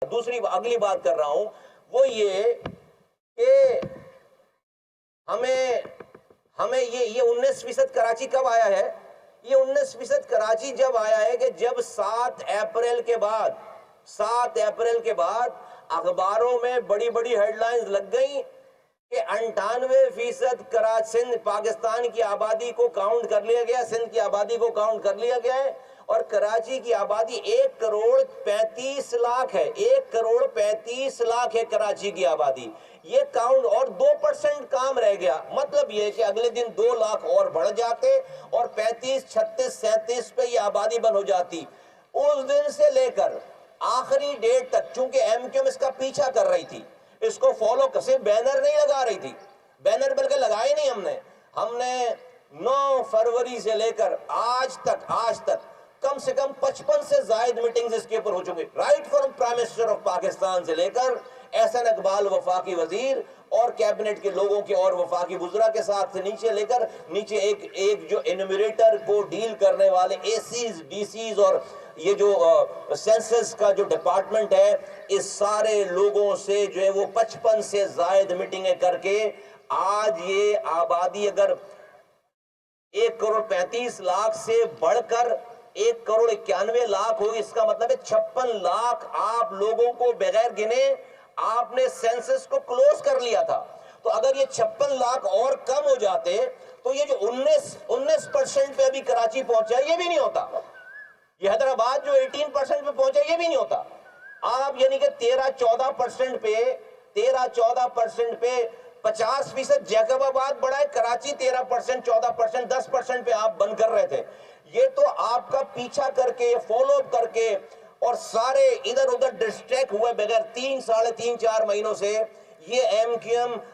دوسری اگلی بات کر رہا ہوں وہ یہ کہ ہمیں یہ 19% کراچی کب آیا ہے؟ یہ 19% کراچی جب آیا ہے کہ جب 7 اپریل کے بعد اخباروں میں بڑی بڑی ہیڈ لائنز لگ گئیں کہ 98% سندھ پاکستان کی آبادی کو کاؤنٹ کر لیا گیا، سندھ کی آبادی کو کاؤنٹ کر لیا گیا ہے، اور کراچی کی آبادی 1,35,00,000 ہے، 1,35,00,000 ہے کراچی کی آبادی۔ یہ کاؤنٹ اور 2% کام رہ گیا، مطلب یہ کہ اگلے دن 2 لاکھ اور بڑھ جاتے اور 35، 36، 37 پہ یہ آبادی بن ہو جاتی۔ اس دن سے لے کر آخری ڈیٹ تک، چونکہ ایم کیو ایم اس کا پیچھا کر رہی تھی، اس کو فالو صرف بینر نہیں لگا رہی تھی، بینر بلکہ لگائے نہیں ہم نے 9 فروری سے لے کر آج تک کم سے کم 55 سے زائد میٹنگز اس کے اوپر ہو چکے، right from prime minister of Pakistan سے لے کر احسن اقبال وفاقی وزیر اور کیبنٹ کے لوگوں کے اور وفاقی وزراء کے ساتھ سے نیچے لے کر نیچے ایک جو انومریٹر کو ڈیل کرنے والے اے سیز، ڈی سیز اور یہ جو سینسس کا جو ڈپارٹمنٹ ہے، اس سارے لوگوں سے جو ہے وہ 55 سے زائد میٹنگیں کر کے آج یہ آبادی اگر 1,35,00,000 سے بڑھ کر 1,91,00,000 ہوگی، اس کا مطلب ہے 56 لاکھ آپ لوگوں کو بغیر گنے آپ نے سینسس کو کلوز کر لیا تھا۔ تو اگر یہ 56 لاکھ اور کم ہو جاتے تو یہ جو 19% پہ ابھی کراچی پہنچا یہ بھی نہیں ہوتا، یہ حیدرآباد جو 18% پہ پہنچا یہ بھی نہیں ہوتا۔ آپ یعنی کہ 13-14% پہ 50% جیکب آباد بڑھا ہے، کراچی 13%، 14%، 10% پہ آپ بند کر رہے تھے۔ یہ تو آپ کا پیچھا کر کے، فالو اپ کر کے اور سارے ادھر ادھر ڈسٹریکٹ ہوئے بغیر 3 ساڑھے 3-4 مہینوں سے یہ ایم کیو ایم